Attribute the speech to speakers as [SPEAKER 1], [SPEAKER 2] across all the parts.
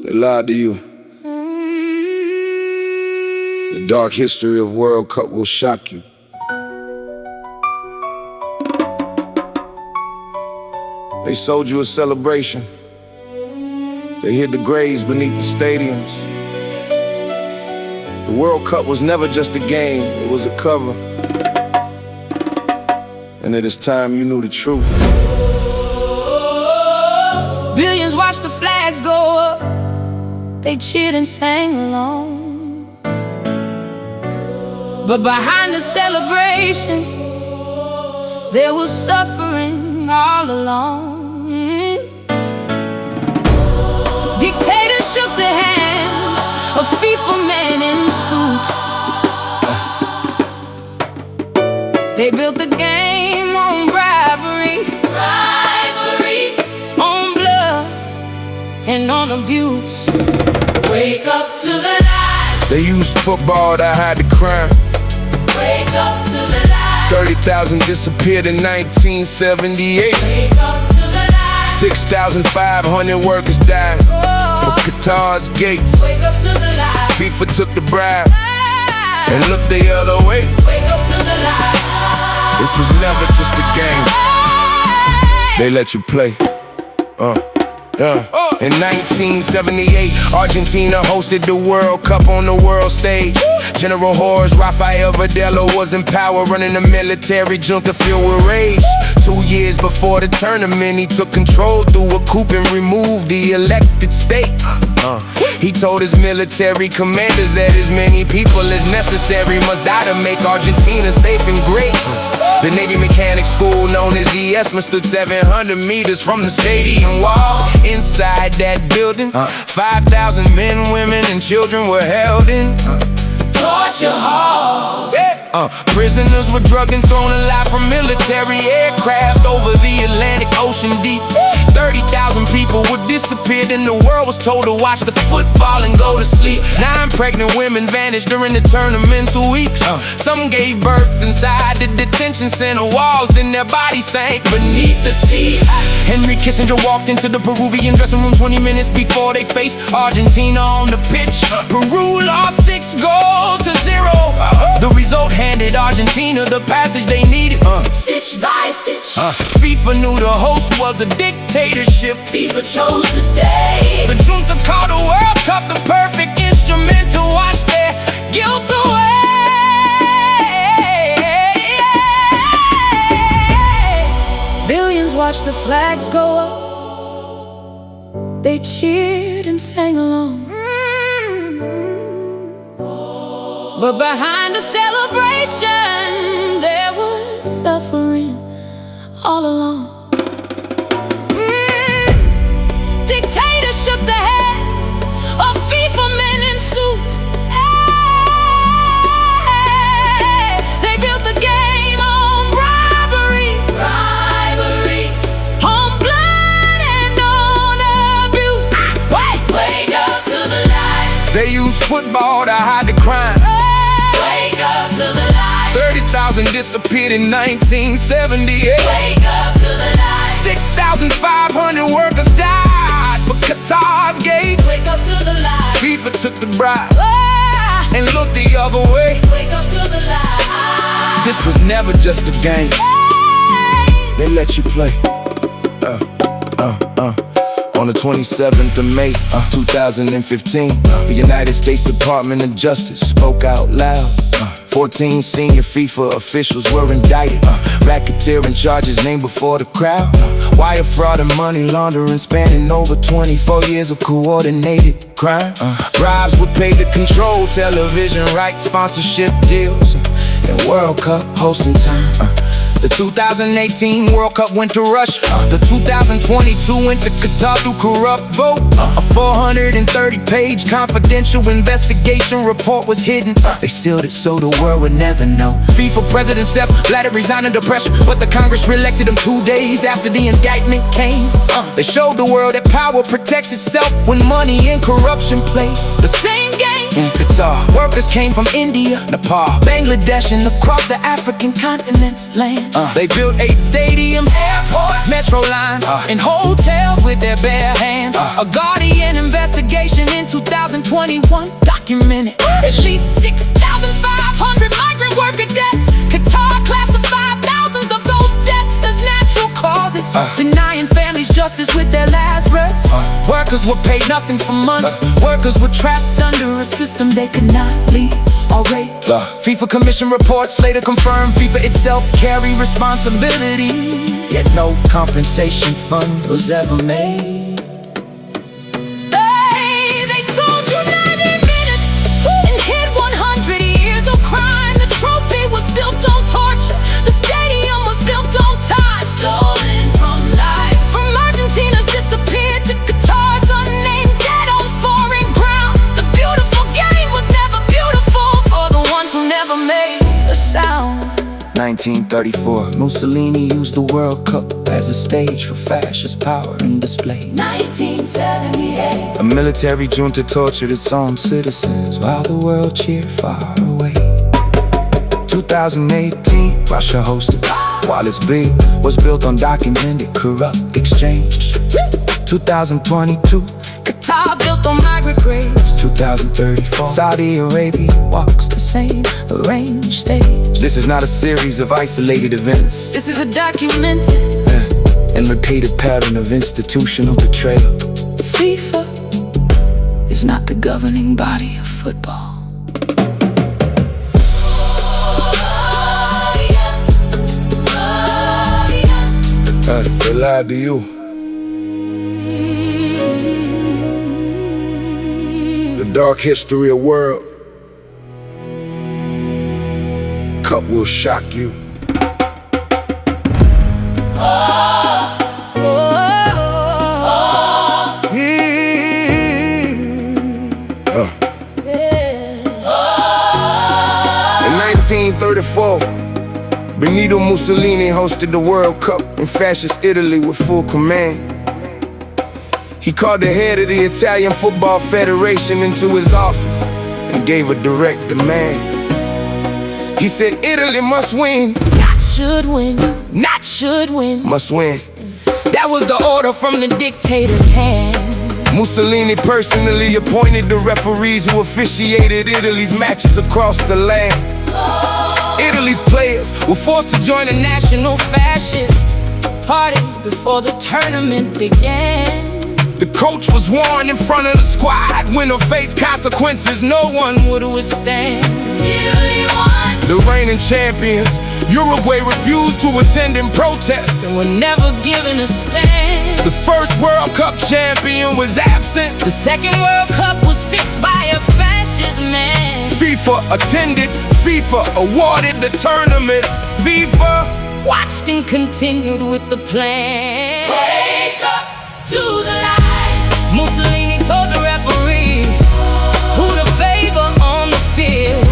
[SPEAKER 1] They lied to you. The dark history of World Cup will shock you. They sold you a celebration. They hid the graves beneath the stadiums. The World Cup was never just a game, it was a cover. And it is time you knew the truth.
[SPEAKER 2] Billions watched the flags go up. They cheered and sang along. But behind the celebration, there was suffering all along. Dictators shook the hands of FIFA men in suits. They built the game on bribery, on blood and on abuse. Wake up to the light.
[SPEAKER 1] They used football to hide the crime.
[SPEAKER 2] Wake up to the light.
[SPEAKER 1] 30,000 disappeared in 1978.
[SPEAKER 2] Wake up to the light.
[SPEAKER 1] 6,500 workers died for Qatar's gates.
[SPEAKER 2] Wake up to the light.
[SPEAKER 1] FIFA took the bribe and looked the other way.
[SPEAKER 2] Wake up to the light.
[SPEAKER 1] This was never just a game. They let you play. In 1978, Argentina hosted the World Cup on the world stage. General Jorge Rafael Videla was in power, running a military junta filled with rage. 2 years before the tournament, he took control through a coup and removed the elected state. He told his military commanders that as many people as necessary must die to make Argentina safe and great. The Navy mechanic school, known as ES, stood 700 meters from the stadium wall. Inside that building, 5,000 men, women, and children were held in
[SPEAKER 2] Torture halls.
[SPEAKER 1] Prisoners were drugged and thrown alive from military aircraft over the Atlantic Ocean deep. 30,000 people were disappeared and the world was told to watch the football and go to sleep. 9 pregnant women vanished during the tournament's weeks. Some gave birth inside the detention center walls, then their bodies sank beneath the sea. Henry Kissinger walked into the Peruvian dressing room 20 minutes before they faced Argentina on the pitch. Peru lost 6 goals to 0. The result handed Argentina the passage they needed.
[SPEAKER 2] Stitch by stitch.
[SPEAKER 1] FIFA knew the host was a dictatorship.
[SPEAKER 2] FIFA chose to stay.
[SPEAKER 1] The junta called the World Cup the perfect instrument to wash their guilt away.
[SPEAKER 2] Billions watched the flags go up. They cheered and sang along. But behind the celebration, there was suffering all along. Dictators shook the heads of FIFA men in suits. They built the game on bribery, on blood and on abuse. Wake up to the light.
[SPEAKER 1] They used football to hide the crime.
[SPEAKER 2] Wake up to the light.
[SPEAKER 1] 30,000 disappeared in 1978.
[SPEAKER 2] Wake up to the light.
[SPEAKER 1] 6,500 workers died for Qatar's gates.
[SPEAKER 2] Wake up to the light.
[SPEAKER 1] FIFA took the bribe and looked the other way.
[SPEAKER 2] Wake up to the light.
[SPEAKER 1] This was never just a game. They let you play. On the 27th of May, 2015, the United States Department of Justice spoke out loud. 14 senior FIFA officials were indicted. Racketeering charges named before the crowd. Wire fraud and money laundering spanning over 24 years of coordinated crime. Bribes were paid to control television rights, sponsorship deals, and World Cup hosting time. The 2018 World Cup went to Russia. The 2022 went to Qatar through corrupt vote. A 430-page confidential investigation report was hidden. They sealed it so the world would never know. FIFA President Sepp Blatter resigned under pressure, but the Congress reelected him 2 days after the indictment came. They showed the world that power protects itself when money and corruption play the same game. In Qatar, workers came from India, Nepal, Bangladesh, and across the African continent's land. They built 8 stadiums, airports, metro lines, and hotels with their bare hands. A Guardian investigation
[SPEAKER 2] 2021 documented at least 6,500 migrant worker deaths. Qatar classified thousands of those deaths as natural causes, denying families justice with their last breaths. Workers were paid nothing for months. Workers were trapped under a system they could not leave or rape. FIFA Commission reports later confirmed FIFA itself carried responsibility, yet no compensation fund was ever made. They sold you 90 minutes and hid 100 years of crime. The trophy was built on torture, the stadium was built on time, stolen from lives. From Argentina's disappeared to Qatar's unnamed dead on foreign ground. The beautiful game was never beautiful for the ones who never made a sound.
[SPEAKER 1] 1934, Mussolini used the World Cup as a stage for fascist power and display.
[SPEAKER 2] 1978,
[SPEAKER 1] a military junta tortured its own citizens while the world cheered far away. 2018, Russia hosted while its bid was built on documented corrupt exchange. 2022,
[SPEAKER 2] Qatar built on migrant graves.
[SPEAKER 1] 2034, Saudi Arabia walks
[SPEAKER 2] The same arranged stage.
[SPEAKER 1] This is not a series of isolated events.
[SPEAKER 2] This is a documented
[SPEAKER 1] and repeated pattern of institutional betrayal.
[SPEAKER 2] FIFA is not the governing body of football.
[SPEAKER 1] They lied to you. The dark history of world Cup will shock you. In 1934, Benito Mussolini hosted the World Cup in fascist Italy with full command. He called the head of the Italian Football Federation into his office and gave a direct demand. He said Italy must win.
[SPEAKER 2] Not should win, not should win.
[SPEAKER 1] Must win.
[SPEAKER 2] That was the order from the dictator's hand.
[SPEAKER 1] Mussolini personally appointed the referees who officiated Italy's matches across the land.
[SPEAKER 2] Italy's players were forced to join the National Fascist Party before the tournament began.
[SPEAKER 1] The coach was warned in front of the squad, winner faced consequences no one would withstand.
[SPEAKER 2] Italy won.
[SPEAKER 1] The reigning champions, Uruguay refused to attend in protest
[SPEAKER 2] and were never given a stand.
[SPEAKER 1] The first World Cup champion was absent.
[SPEAKER 2] The second World Cup was fixed by a fascist man.
[SPEAKER 1] FIFA attended, FIFA awarded the tournament. FIFA
[SPEAKER 2] watched and continued with the plan. Wake up to the lies. Mussolini told the referee who to favor on the field.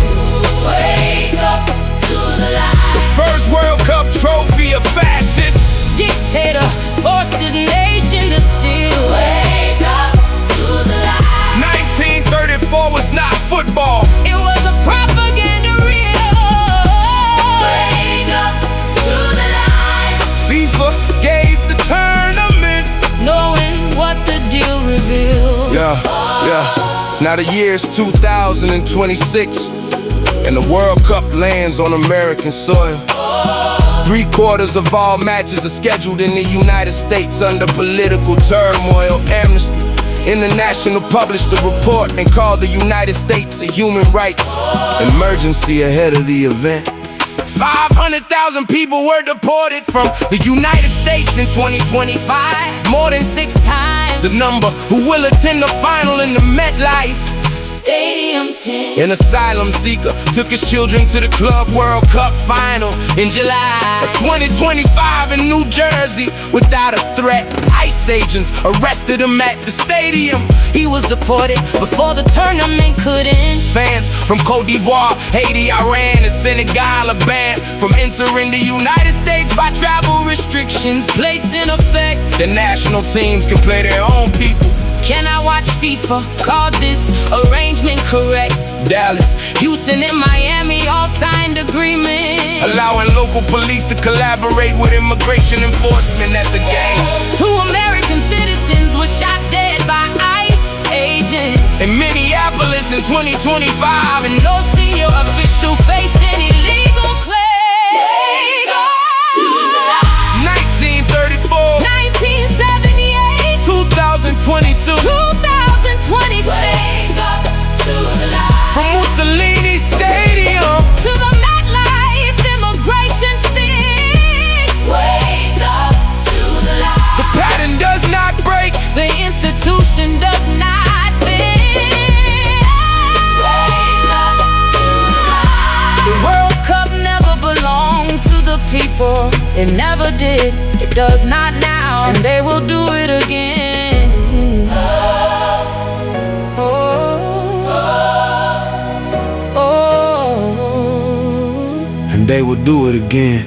[SPEAKER 2] Wake up to the lies.
[SPEAKER 1] The first World Cup trophy a fascist
[SPEAKER 2] dictator forced his nation to steal. Wake up to the lies.
[SPEAKER 1] 1934 was not football.
[SPEAKER 2] It was a propaganda reel. Wake up to the lies.
[SPEAKER 1] FIFA gave the tournament,
[SPEAKER 2] knowing what the deal revealed.
[SPEAKER 1] Yeah. Now the year's 2026, and the World Cup lands on American soil. 3/4 of all matches are scheduled in the United States under political turmoil. Amnesty International published a report and called the United States a human rights emergency ahead of the event. 500,000 people were deported from the United States in 2025.
[SPEAKER 2] More than 6 times
[SPEAKER 1] the number who will attend the final in the MetLife
[SPEAKER 2] Stadium 10.
[SPEAKER 1] An asylum seeker took his children to the Club World Cup final in July of 2025 in New Jersey without a threat. ICE agents arrested him at the stadium.
[SPEAKER 2] He was deported before the tournament could end.
[SPEAKER 1] Fans from Cote d'Ivoire, Haiti, Iran, and Senegal are banned from entering the United States by travel restrictions
[SPEAKER 2] placed in effect.
[SPEAKER 1] The national teams can play their own people.
[SPEAKER 2] Can I watch FIFA? Called this arrangement correct?
[SPEAKER 1] Dallas,
[SPEAKER 2] Houston, and Miami all signed agreement
[SPEAKER 1] allowing local police to collaborate with immigration enforcement at the game.
[SPEAKER 2] 2 American citizens were shot dead by ICE agents.
[SPEAKER 1] In Minneapolis, 2025,
[SPEAKER 2] and no senior official faced any legal claim. Wake up to the light.
[SPEAKER 1] 1934,
[SPEAKER 2] 1978,
[SPEAKER 1] 2022,
[SPEAKER 2] 2026. Wake up to the light.
[SPEAKER 1] from Mussolini Stadium
[SPEAKER 2] To the MetLife immigration fix. Wake up to the light.
[SPEAKER 1] the pattern does not break.
[SPEAKER 2] The institution does not bend. Wake up to the light. The World Cup never belonged to the people. It never did. It does not now, and they will do it again. Oh,
[SPEAKER 1] And they will do it again.